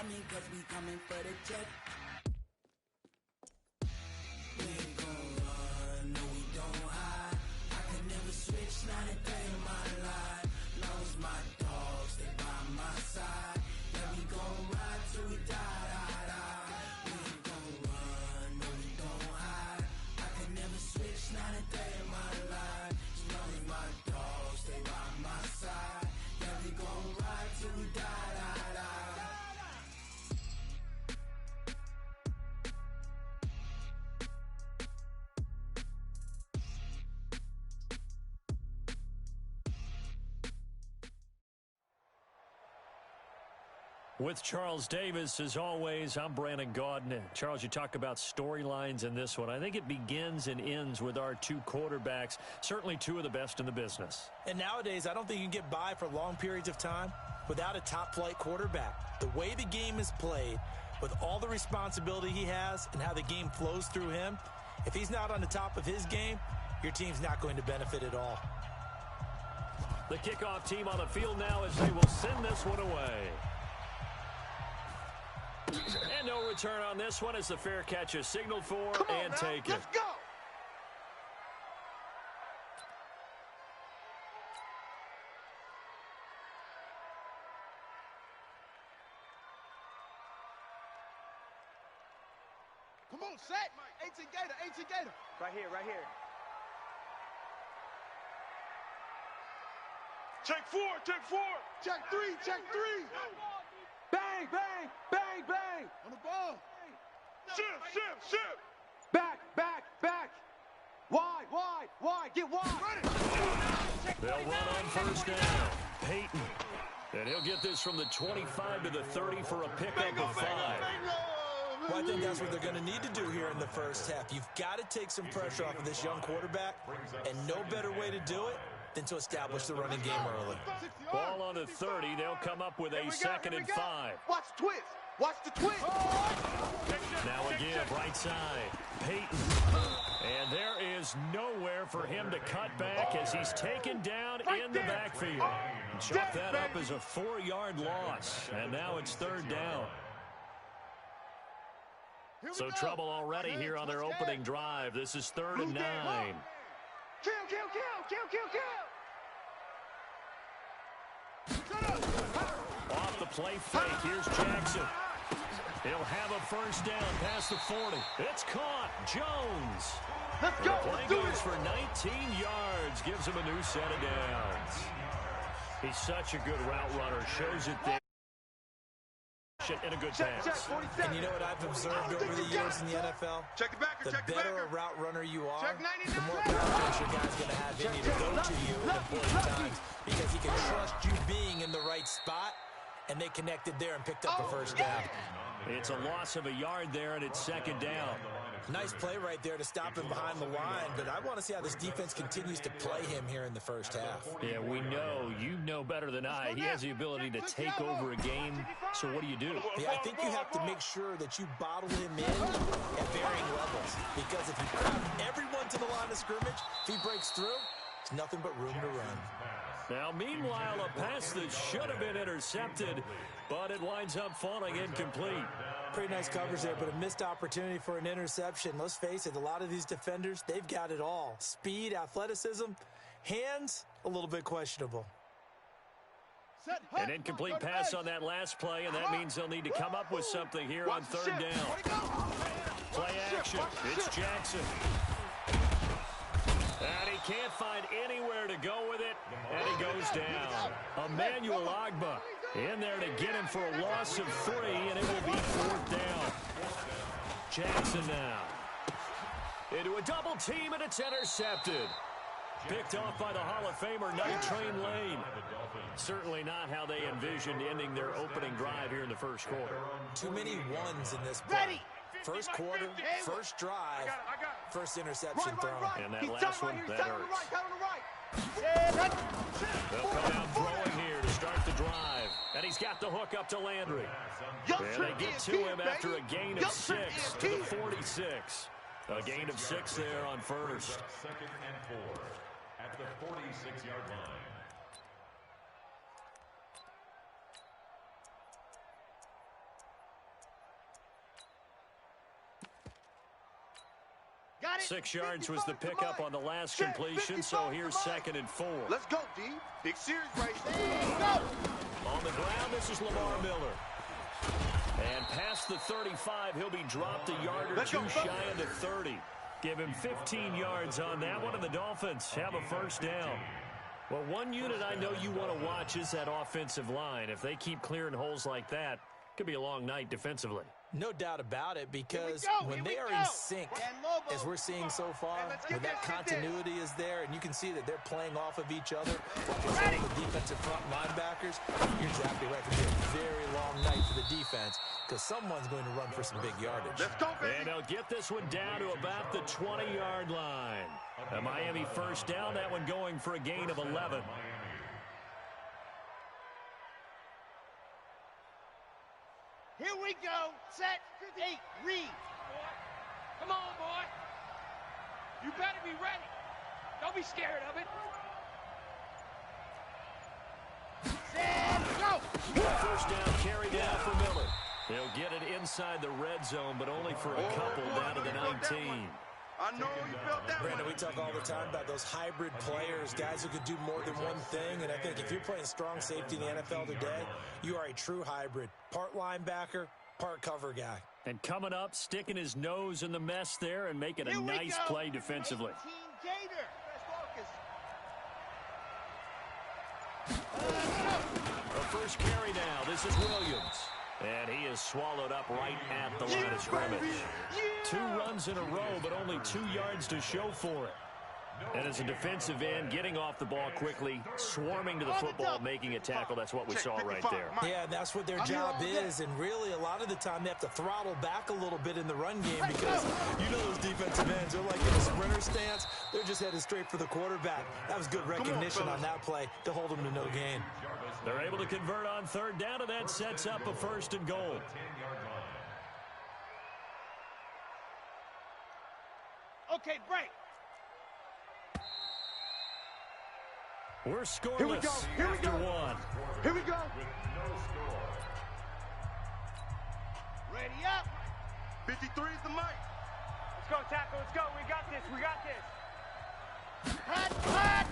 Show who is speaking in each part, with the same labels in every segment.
Speaker 1: coming, cause we coming for the check. We ain't gon' run, no we don't hide. I could never switch, not a day in my life. Long as my dogs, they by my side. Yeah, we gon' ride till we die, die, die. We ain't gon' run, no we don't hide. I could never switch, not a day in my life. As long as my dogs, they by my side. Yeah, we gon' ride till we die, die, die.
Speaker 2: With Charles Davis, as always, I'm Brandon Gaudin. Charles, you talk about storylines in this one. I think it begins and ends with our two quarterbacks, certainly two of the best in the business.
Speaker 3: And nowadays, I don't think you can get by for long periods of time without a top-flight quarterback. The way the game is played, with all the responsibility he has and how the game flows through him, if he's not on the top of his game, your team's not going to benefit at all.
Speaker 2: The kickoff team on the field now as they will send this one away. And no return on this one as the fair catch is signaled for and taken.
Speaker 4: Let's go! Come on, set! Ancient Gator, Ancient Gator!
Speaker 5: Right here, right here.
Speaker 4: Check four, check four! Check three, check three!
Speaker 5: Bang, bang, bang, bang!
Speaker 4: On the ball! Shift!
Speaker 5: Back, back, back! Wide, get wide!
Speaker 2: They'll run on first down. Peyton. And he'll get this from the 25 to the 30 for a pickup of 5.
Speaker 3: Well, I think that's what they're going to need to do here in the first half. You've got to take some pressure off of this young quarterback, and no better way to do it than to establish the running game early.
Speaker 2: Ball on the 30. They'll come up with a 2nd and 5.
Speaker 4: Watch the twist! Watch the twist!
Speaker 2: Now again, right side. Peyton. And there is nowhere for him to cut back as he's taken down in the backfield. Chalk that up as a 4-yard loss. And now it's 3rd down. So trouble already here on their opening drive. This is 3rd and 9.
Speaker 4: Kill!
Speaker 2: Off the play fake. Here's Jackson. He'll have a first down past the 40. It's caught. Jones.
Speaker 4: Let's go!
Speaker 2: The play goes for 19 yards. Gives him a new set of downs. He's such a good route runner. Shows it there. In a good pass.
Speaker 3: And you know what I've observed over the years in the NFL? The better a route runner you are, the more confidence your guy's going to have in you to go to you in important times because he can trust you being in the right spot, and they connected there and picked up the first down.
Speaker 2: It's a loss of a yard there, and it's 2nd down.
Speaker 3: Nice play right there to stop him behind the line, but I want to see how this defense continues to play him here in the first half.
Speaker 2: Yeah, we know. You know better than I. He has the ability to take over a game, so what do you do?
Speaker 3: Yeah, I think you have to make sure that you bottle him in at varying levels, because if you crowd everyone to the line of scrimmage, if he breaks through, there's nothing but room to run.
Speaker 2: Now, meanwhile, a pass that should have been intercepted, but it winds up falling incomplete.
Speaker 3: Pretty nice coverage there, but a missed opportunity for an interception. Let's face it, a lot of these defenders, they've got it all. Speed, athleticism, hands, a little bit questionable.
Speaker 2: An incomplete pass on that last play, and that means they'll need to come up with something here on 3rd down. Play action. It's Jackson. And he can't find anywhere to go with it, and he goes down. Emmanuel Agba in there to get him for a loss of 3, and it will be 4th down. Jackson now into a double team, and it's intercepted. Picked off by the Hall of Famer, Night Train Lane. Certainly not how they envisioned ending their opening drive here in the first quarter.
Speaker 3: Too many ones in this play. First quarter, first drive, first interception thrown.
Speaker 2: And that last one, that hurts. They'll come out throwing here to start the drive. And he's got the hook up to Landry. And they get to him after a gain of 6 to the 46. A gain of 6 there on first.
Speaker 6: 2nd and 4 at the 46-yard line.
Speaker 2: 6 yards was the pickup on the last completion, so here's 2nd and 4.
Speaker 4: Let's go, D. Big series right there.
Speaker 2: On the ground, this is Lamar Miller. And past the 35, he'll be dropped a yard or two shy of the 30. Give him 15 yards on that one, and the Dolphins have a first down. Well, one unit I know you want to watch is that offensive line. If they keep clearing holes like that, it could be a long night defensively.
Speaker 3: No doubt about it, because when they are in sync, as we're seeing so far, when that continuity is there, and you can see that they're playing off of each other, like controlling the defensive front linebackers, you're exactly right. It's going to be a very long night for the defense, because someone's going to run for some big yardage.
Speaker 4: Let's go, baby.
Speaker 2: And they'll get this one down to about the 20-yard line. A Miami first down, that one going for a gain of 11.
Speaker 4: Here we go. Set. 8. Read. Come on, boy. You better be ready. Don't be scared of it. Set. Go.
Speaker 2: First down carry down for Miller. He'll get it inside the red zone, but only for a couple down to the 19.
Speaker 4: I know you felt that.
Speaker 3: Brandon, we talk all the time about those hybrid players, guys who could do more than one thing, and I think if you're playing strong safety in the NFL today, you are a true hybrid. Part linebacker, part cover guy.
Speaker 2: And coming up, sticking his nose in the mess there and making a nice play defensively. The first carry now. This is Williams. And he is swallowed up right at the line of scrimmage. 2 runs in a row, but only 2 yards to show for it. And as a defensive end, getting off the ball quickly, swarming to the football, making a tackle, that's what we saw right there.
Speaker 3: Yeah, that's what their job is, and really a lot of the time they have to throttle back a little bit in the run game because you know those defensive ends, they're like in a sprinter stance. They're just headed straight for the quarterback. That was good recognition on that play to hold them to no gain.
Speaker 2: They're able to convert on 3rd down, and that sets up a 1st and goal.
Speaker 4: Okay, break.
Speaker 2: We're scoreless after 1.
Speaker 5: Here we go.
Speaker 4: Ready up.
Speaker 5: 53 is the mic.
Speaker 4: Let's go, tackle. Let's go. We got this. We got this. Hot.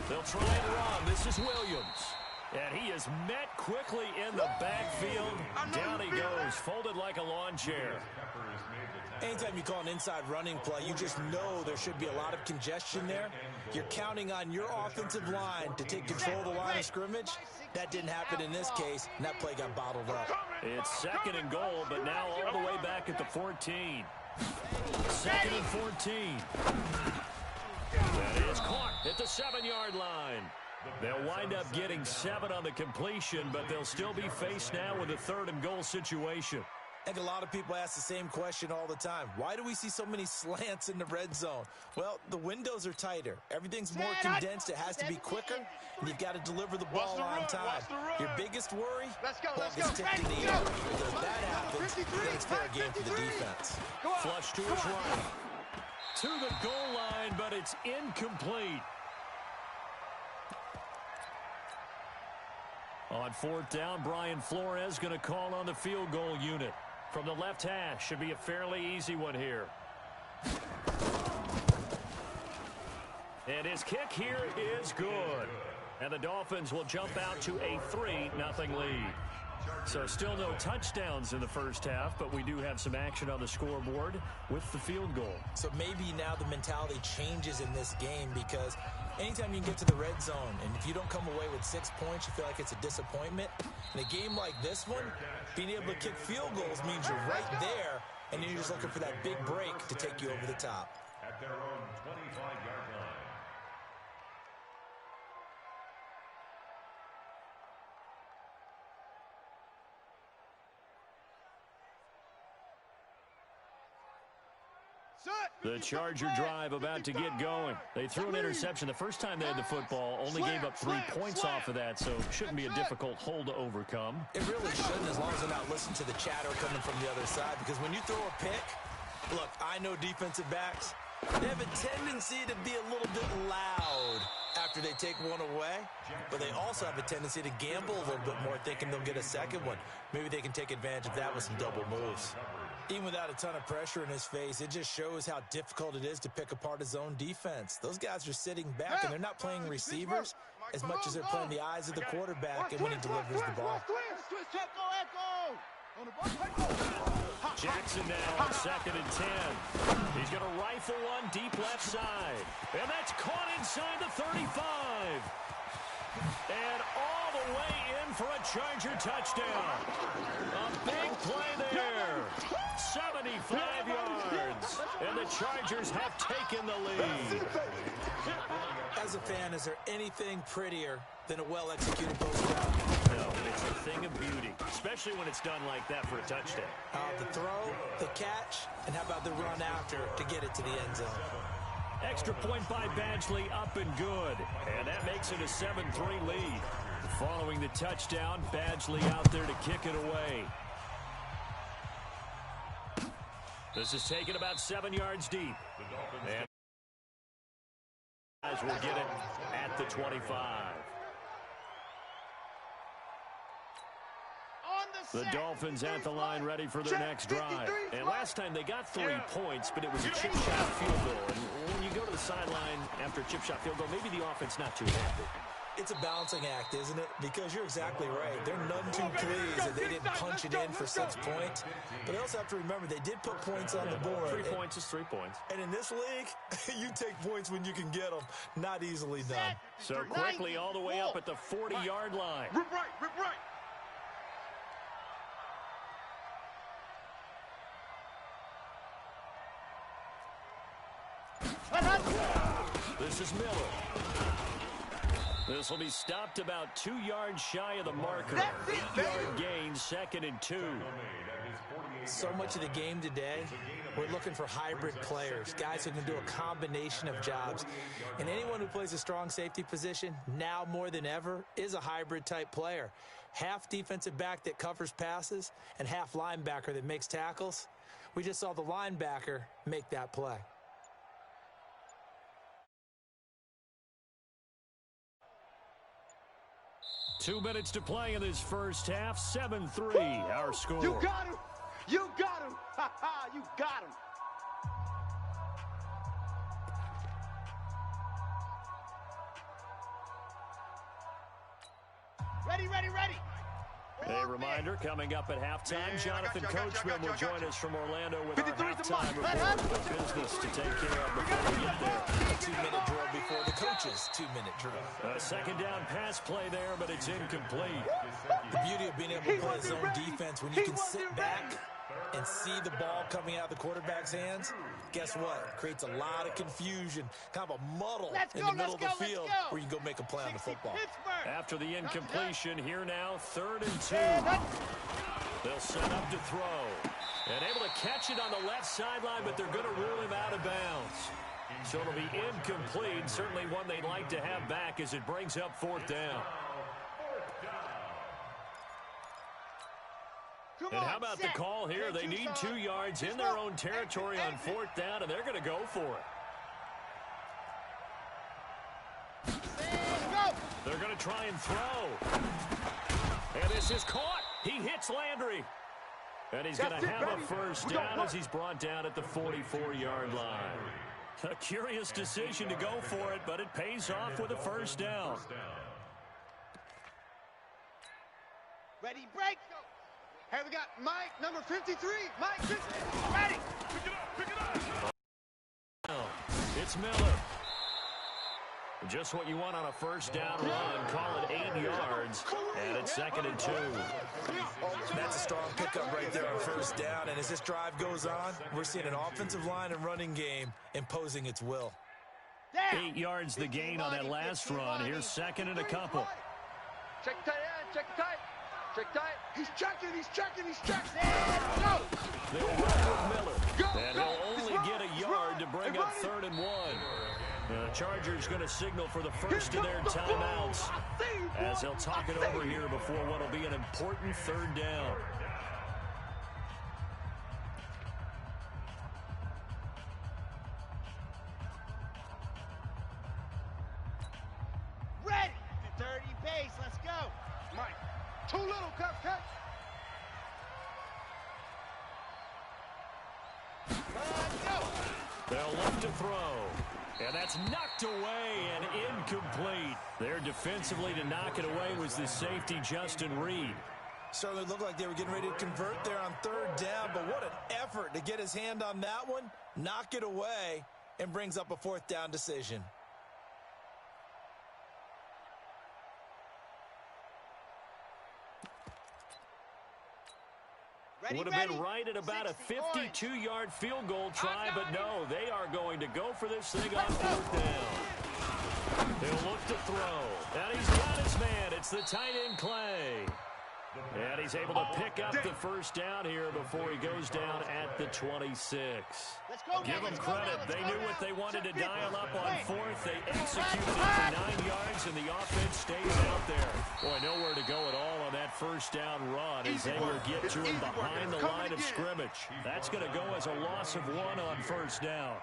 Speaker 2: They'll try and run. This is Williams. And he is met quickly in the backfield. Down he goes, folded like a lawn chair.
Speaker 3: Anytime you call an inside running play, you just know there should be a lot of congestion there. You're counting on your offensive line to take control of the line of scrimmage. That didn't happen in this case, and that play got bottled up.
Speaker 2: It's 2nd and goal, but now all the way back at the 14. 2nd and 14. That is caught at the 7-yard line. They'll wind up getting 7 on the completion, but they'll still be faced now with a 3rd and goal situation.
Speaker 3: I think a lot of people ask the same question all the time. Why do we see so many slants in the red zone? Well, the windows are tighter. Everything's more condensed. It has to be quicker, and you've got to deliver the ball on time. Your biggest worry? Ball gets tipped in the air. Because if that happens, then it's fair game for the defense.
Speaker 2: Flush to his right. To the goal line, but it's incomplete. On 4th down, Brian Flores going to call on the field goal unit. From the left hash, should be a fairly easy one here. And his kick here is good. And the Dolphins will jump out to a 3-0 lead. So still no touchdowns in the first half, but we do have some action on the scoreboard with the field goal.
Speaker 3: So maybe now the mentality changes in this game because anytime you can get to the red zone, and if you don't come away with 6 points, you feel like it's a disappointment. In a game like this one, being able to kick field goals means you're right there, and you're just looking for that big break to take you over the top.
Speaker 6: At their own 25-yard line.
Speaker 2: The Charger drive about to get going. They threw an interception the first time they had the football, only gave up 3 points off of that, so it shouldn't be a difficult hole to overcome.
Speaker 3: It really shouldn't, as long as they're not listening to the chatter coming from the other side, because when you throw a pick, look, I know defensive backs, they have a tendency to be a little bit loud after they take one away, but they also have a tendency to gamble a little bit more, thinking they'll get a second one. Maybe they can take advantage of that with some double moves. Even without a ton of pressure in his face, it just shows how difficult it is to pick apart his own defense. Those guys are sitting back, and they're not playing receivers as much as they're playing the eyes of the quarterback and when he delivers the ball.
Speaker 2: Jackson now on 2nd and 10. He's going to rifle one deep left side. And that's caught inside the 35. And all the way in for a Charger touchdown. A big play there. 75 yards. And the Chargers have taken the lead.
Speaker 3: As a fan, is there anything prettier than a well-executed post route?
Speaker 2: No, it's a thing of beauty, especially when it's done like that for a touchdown.
Speaker 3: The throw, the catch, and how about the run after to get it to the end zone?
Speaker 2: Extra point by Badgley, up and good. And that makes it a 7-3 lead. Following the touchdown, Badgley out there to kick it away. This is taken about 7 yards deep. And guys will get it at the 25. The Dolphins at the line ready for their next drive. And last time they got 3 points, but it was a chip shot field goal. And when you go to the sideline after a chip shot field goal, maybe the offense not too happy.
Speaker 3: It's a balancing act, isn't it? Because you're exactly right. They're none too pleased that they didn't punch it in for 6 points. But they also have to remember they did put points on the board.
Speaker 2: 3 points is 3 points.
Speaker 3: And in this league, you take points when you can get them. Not easily done.
Speaker 2: So quickly all the way up at the 40-yard line.
Speaker 5: Rip right, rip right.
Speaker 2: This is Miller. This will be stopped about 2 yards shy of the marker. 8-yard gain, 2nd and 2.
Speaker 3: So much of the game today, we're looking for hybrid players, guys who can do a combination of jobs. And anyone who plays a strong safety position, now more than ever, is a hybrid type player. Half defensive back that covers passes and half linebacker that makes tackles. We just saw the linebacker make that play.
Speaker 2: Two minutes to play in this first half. 7-3, our score.
Speaker 5: You got him. You got him. Ha ha, you got him.
Speaker 4: Ready, ready, ready.
Speaker 2: A reminder, coming up at halftime, Jonathan Coachman will join us from Orlando with our halftime report. Business to take care of before we get there.
Speaker 3: A 2-minute drill before the coach's 2-minute drill.
Speaker 2: A second down pass play there, but it's incomplete.
Speaker 3: The beauty of being able to play zone defense, when you can sit back and see the ball coming out of the quarterback's hands, guess what? It creates a lot of confusion, kind of a muddle in the middle of the field where you can go make a play on the football.
Speaker 2: After the incompletion, here now, 3rd and 2. They'll set up to throw. And able to catch it on the left sideline, but they're going to rule him out of bounds. So it'll be incomplete, certainly one they'd like to have back as it brings up 4th down. And how about the call here? They need 2 yards in their own territory on 4th down, and they're going to go for it. They're going to try and throw. And this is caught. He hits Landry. And he's going to have a first down as he's brought down at the 44-yard line. A curious decision to go for it, but it pays off with a first down.
Speaker 4: Ready, break.
Speaker 5: Hey, we got Mike, number 53. Mike,
Speaker 4: Ready.
Speaker 5: pick it up.
Speaker 2: It's Miller. Just what you want on a first down run. Call it 8 yards, and it's 2nd and 2.
Speaker 3: That's a strong pickup right there on first down, and as this drive goes on, we're seeing an offensive line and running game imposing its will.
Speaker 2: 8 yards the gain on that last run. Here's 2nd and a couple.
Speaker 5: Check tight end, check tight. Check tight. He's checking.
Speaker 2: They'll run with Miller, and he'll only get a yard to bring up 3rd and 1. The Chargers going to signal for the first of their timeouts as they'll talk it over here before what will be an important 3rd down.
Speaker 4: Ready. 30 pace. Let's go.
Speaker 5: Mike, too little, cut.
Speaker 2: They'll look to throw. And that's knocked away and incomplete. There defensively to knock it away was the safety, Justin Reed.
Speaker 3: Certainly looked like they were getting ready to convert there on third down, but what an effort to get his hand on that one, knock it away, and brings up a fourth down decision.
Speaker 2: Would have been right at about a 52-yard field goal try, but no, they are going to go for this thing on fourth down. He'll look to throw. And he's got his man. It's the tight end, Clay. And he's able to pick up the first down here before he goes down at the 26. Give them credit. They knew what they wanted to dial up on fourth. They executed it for 9 yards, and the offense stays out there. Boy, nowhere to go at all on that first down run as they will get to him behind the line of scrimmage. That's going to go as a loss of 1 on first down.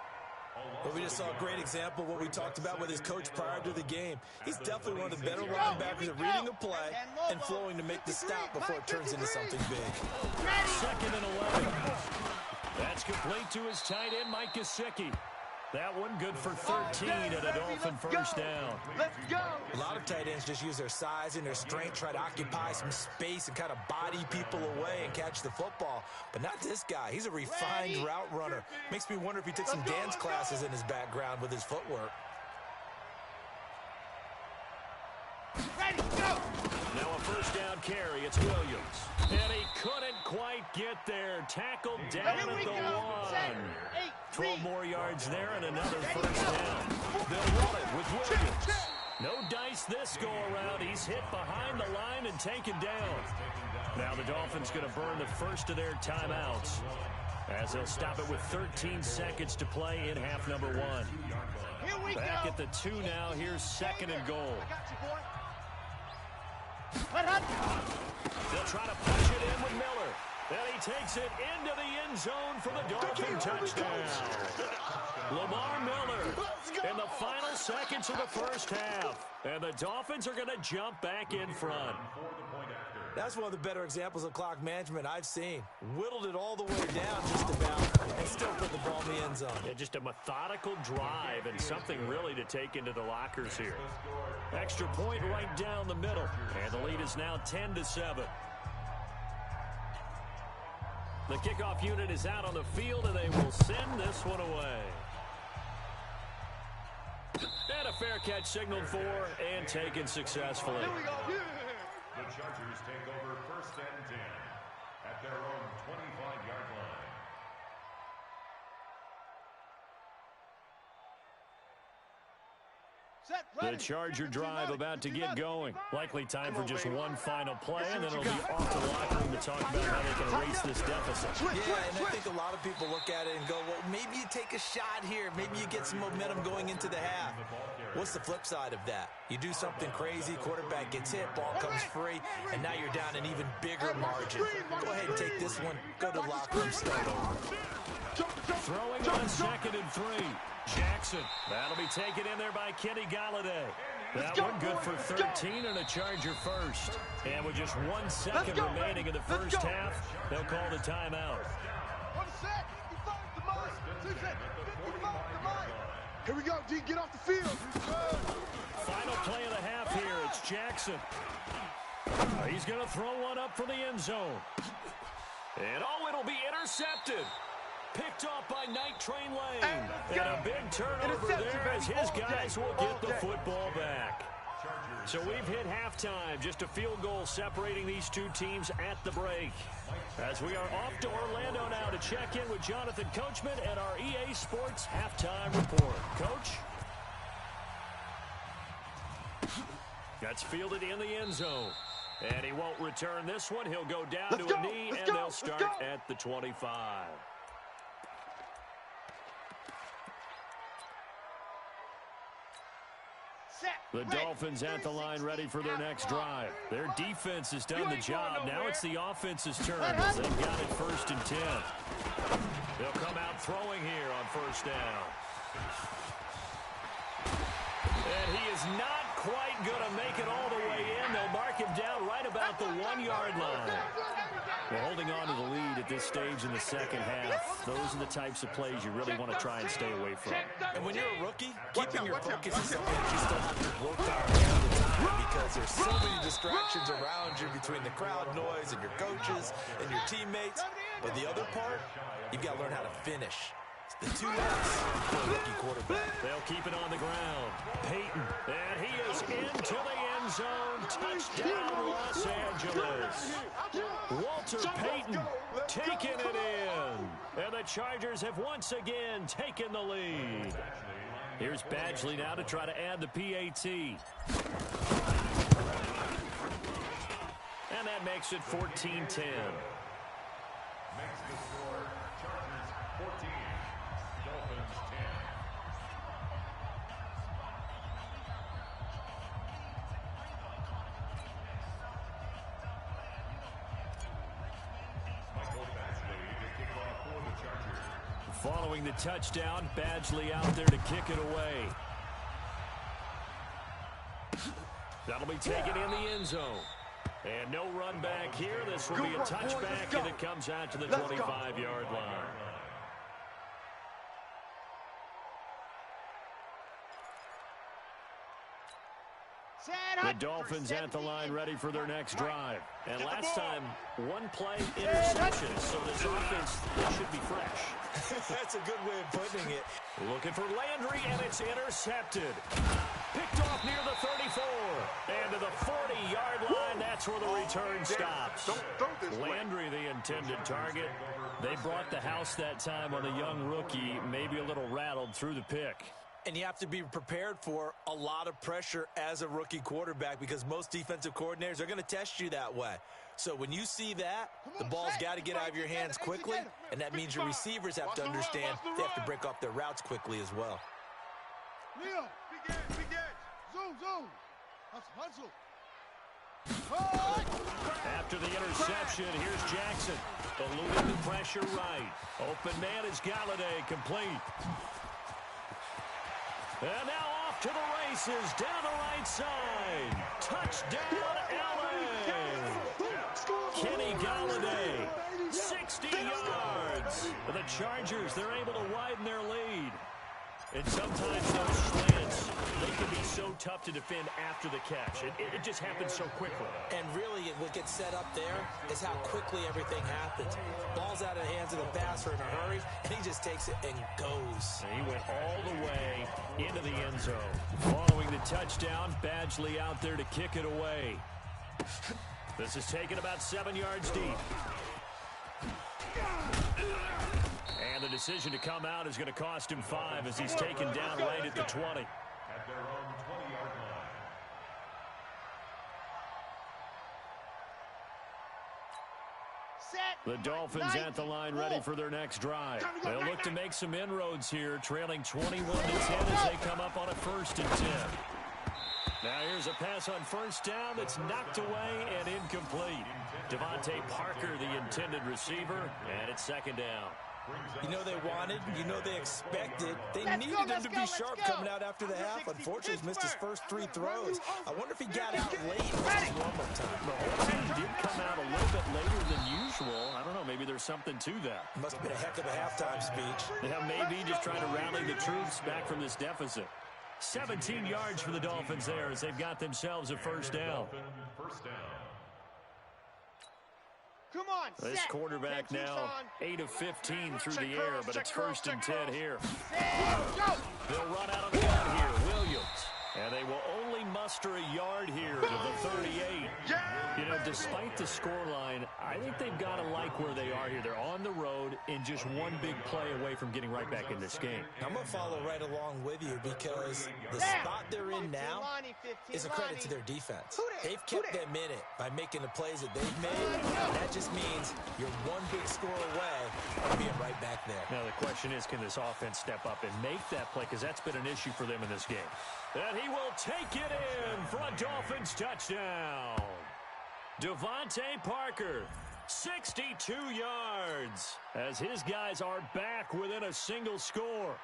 Speaker 3: Well, we just saw a great example of what we talked about with his coach prior to the game. He's definitely one of the better linebackers at reading a play and flowing to make the stop before it turns into something big.
Speaker 2: 2nd and 11. That's complete to his tight end, Mike Gesicki. That one good for 13 and a Dolphin first down.
Speaker 5: Let's go.
Speaker 3: A lot of tight ends just use their size and their strength, try to occupy some space and kind of body people away and catch the football. But not this guy. He's a refined route runner. Makes me wonder if he took some dance classes in his background with his footwork.
Speaker 4: Ready, go!
Speaker 2: Now a first down carry. It's Williams. And he couldn't quite get there. Tackled down at the 1. 12 more yards there and another first down. They'll run it with Williams. No dice this go-around. He's hit behind the line and taken down. Now the Dolphins going to burn the first of their timeouts as they'll stop it with 13 seconds to play in half number 1. Back at the 2 now. Here's 2nd and goal. They'll try to push it in with Miller. And he takes it into the end zone for the Dolphin touchdown. Lamar Miller in the final seconds of the first half. And the Dolphins are going to jump back in front.
Speaker 3: That's one of the better examples of clock management I've seen. Whittled it all the way down just about and still put the ball in the end zone.
Speaker 2: Yeah, just a methodical drive and something really to take into the lockers here. Extra point right down the middle. And the lead is now 10-7. The kickoff unit is out on the field, and they will send this one away. And a fair catch signaled for and taken successfully.
Speaker 6: The Chargers take over 1st and 10 at their own 25-yard line.
Speaker 2: The Charger drive about to get going. Likely time for just one final play, and then it'll be off to the locker room to talk about how they can erase this deficit.
Speaker 3: Yeah, and I think a lot of people look at it and go, well, maybe you take a shot here. Maybe you get some momentum going into the half. What's the flip side of that? You do something crazy, quarterback gets hit, ball comes free, and now you're down an even bigger margin. Go ahead and take this one. Go to the locker room, start over.
Speaker 2: Throwing on 2nd and 3. Jackson. That'll be taken in there by Kenny Galladay. That one good for 13 and a Charger first. And with just 1 second remaining in the first half, they'll call the timeout.
Speaker 7: Here we go, D. Get off the field.
Speaker 2: Final play of the half here. It's Jackson. He's going to throw one up for the end zone. And it'll be intercepted. Picked off by Night Train Lane. And a big turnover there as his guys will get the football back. So we've hit halftime. Just a field goal separating these two teams at the break. As we are off to Orlando now to check in with Jonathan Coachman and our EA Sports halftime report. Coach? That's fielded in the end zone. And he won't return this one. He'll go down to a knee, and they'll start at the 25. The Dolphins at the line ready for their next drive. Their defense has done the job. Now it's the offense's turn as they've got it 1st and 10. They'll come out throwing here on first down. And he is not quite going to make it all the way in. They'll mark him down right about the 1-yard line. Well, holding on to the lead at this stage in the second half, those are the types of plays you really want to try and stay away from.
Speaker 3: And when you're a rookie, keeping your focus is something that you still have to work on all the time because there's so many distractions around you between the crowd noise and your coaches and your teammates. But the other part, you've got to learn how to finish. The two F's for a rookie quarterback.
Speaker 2: They'll keep it on the ground. Peyton, and he is into the end zone. Touchdown, Los Angeles. Walter Payton taking it in. And the Chargers have once again taken the lead. Here's Badgley now to try to add the PAT. And that makes it 14-10.
Speaker 6: Makes the score Chargers 14, Dolphins 10. Michael Badgley to kick off for the Chargers.
Speaker 2: Following the touchdown, Badgley out there to kick it away. That'll be taken in the end zone. And no run back here. This will be a touchback, and it comes out to the 25-yard line. The Dolphins at the line ready for their next drive. And last time, one play interception. So this offense, they should be fresh.
Speaker 3: That's a good way of putting it.
Speaker 2: Looking for Landry, and it's intercepted. Picked off near the 34. And to the 40-yard line, that's where the return stops. Landry, the intended target. They brought the house that time on a young rookie, maybe a little rattled through the pick.
Speaker 3: And you have to be prepared for a lot of pressure as a rookie quarterback because most defensive coordinators are going to test you that way. So when you see that, the ball's got to get out of your hands quickly, and that means your receivers have to understand they have to break off their routes quickly as well.
Speaker 7: Leo, big edge. Zoom. Hustle.
Speaker 2: After the interception, here's Jackson. Eluding the pressure right. Open man is Galladay, complete. And now off to the races, down the right side. Touchdown, LA. Kenny Galladay, 60 yards. The Chargers, they're able to widen their lead. And sometimes those slants, they can be so tough to defend after the catch. It just happens so quickly.
Speaker 3: And really, what gets set up there is how quickly everything happens. Ball's out of the hands of the passer in a hurry, and he just takes it and goes.
Speaker 2: And he went all the way into the end zone. Following the touchdown, Badgley out there to kick it away. This is taken about 7 yards deep. And the decision to come out is going to cost him 5 as he's taken down right at the 20.
Speaker 6: At their own 20-yard line.
Speaker 2: The Dolphins at the line ready for their next drive. They'll look to make some inroads here, trailing 21-10 as they come up on a 1st and 10. Now here's a pass on first down that's knocked away and incomplete. Devontae Parker, the intended receiver, and it's 2nd down.
Speaker 3: You know they wanted, you know they expected. They needed him to be sharp coming out after the half. Unfortunately, he's missed his first 3 throws. I wonder if he got out late and missed his warm-up time.
Speaker 2: The whole team did come out a little bit later than usual. I don't know, maybe there's something to that.
Speaker 3: Must have been a heck of a halftime speech.
Speaker 2: Yeah, maybe just trying to rally the troops back from this deficit. 17 yards for the Dolphins there as they've got themselves a first down.
Speaker 6: First down.
Speaker 4: Come on,
Speaker 2: This quarterback now 8 of 15 through the air, but it's 1st and 10 here. They'll run out of the gun here. Williams. And they will only muster a yard here to the 38. You know, despite the scoreline, I think they've got to like where they are here. They're on the road and just one big play away from getting right back in this game.
Speaker 3: I'm going to follow right along with you because the spot they're in now is a credit to their defense. They've kept them in it by making the plays that they've made. That just means you're one big score away from being right back there.
Speaker 2: Now the question is, can this offense step up and make that play? Because that's been an issue for them in this game. And he will take it in for a Dolphins touchdown. Devontae Parker, 62 yards, as his guys are back within a single score.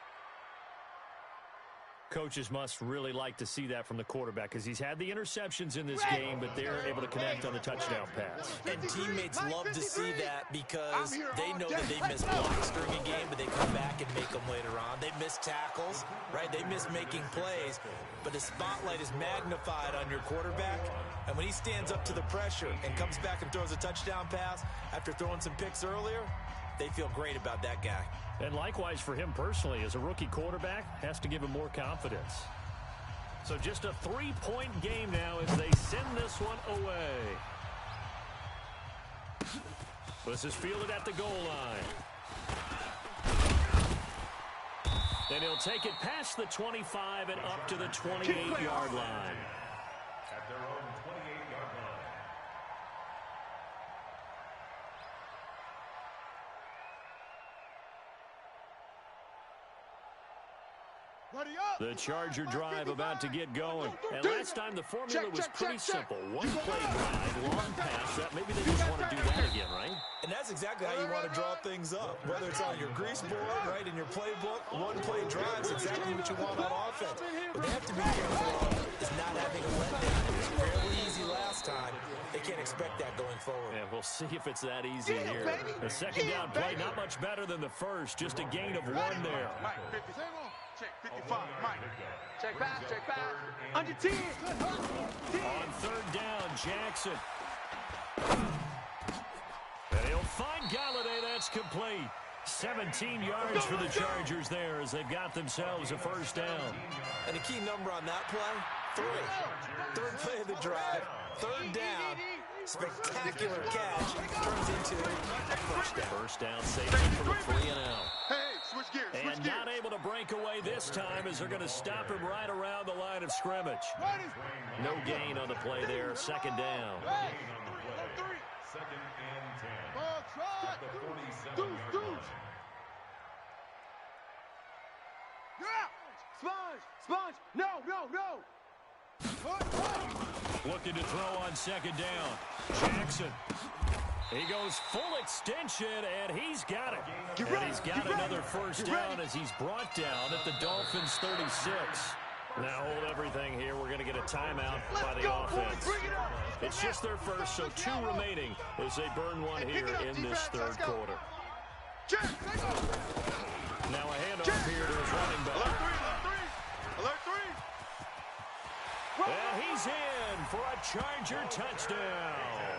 Speaker 2: Coaches must really like to see that from the quarterback because he's had the interceptions in this game, but they're able to connect on the touchdown pass.
Speaker 3: And teammates love to see that because they know that they miss blocks during a game, but they come back and make them later on. They miss tackles, right? They miss making plays, but the spotlight is magnified on your quarterback. And when he stands up to the pressure and comes back and throws a touchdown pass after throwing some picks earlier, they feel great about that guy.
Speaker 2: And likewise for him personally, as a rookie quarterback, has to give him more confidence. So just a 3-point game now as they send this one away. This is fielded at the goal line. And he'll take it past the 25 and up to the 28-yard line.
Speaker 6: At their own 28-yard line.
Speaker 2: The Charger drive about to get going. And last time the formula was pretty simple. One play drive, long pass. Maybe they just want to do that again, right?
Speaker 3: And that's exactly how you want to draw things up. Whether it's on your grease board, right, in your playbook, one play drive is exactly what you want on offense. What they have to be careful of is not having a letdown. It was fairly easy last time. They can't expect that going forward.
Speaker 2: Yeah, we'll see if it's that easy here. The second down play, not much better than the first. Just a gain of 1 there.
Speaker 7: Mike, 50. Check 55. Mike.
Speaker 5: Check pass, check pass.
Speaker 4: Under 10.
Speaker 2: On third down, Jackson. And he'll find Galladay. That's complete. 17 yards for the Chargers there as they've got themselves a first down.
Speaker 3: And a key number on that play, 3. Third play of the drive, third down. Spectacular catch turns into a first down.
Speaker 2: First down, safety from the 3 and out.
Speaker 7: Hey, switch gears, switch
Speaker 2: And
Speaker 7: gears.
Speaker 2: not able to break away this time as they're going to stop him right around the line of scrimmage. No gain on the play there. Second down.
Speaker 6: Second and 10.
Speaker 7: Ball try.
Speaker 6: At the 47-yard line.
Speaker 4: Sponge. No.
Speaker 2: Looking to throw on second down. Jackson. He goes full extension, and he's got it. And he's got another first down as he's brought down at the Dolphins' 36. Now hold everything here. We're going to get a timeout by the offense. It's just their first, so 2 remaining as they burn one here in this third quarter. Now a handoff here to his running back.
Speaker 7: Alert 3.
Speaker 2: And he's in for a Charger touchdown.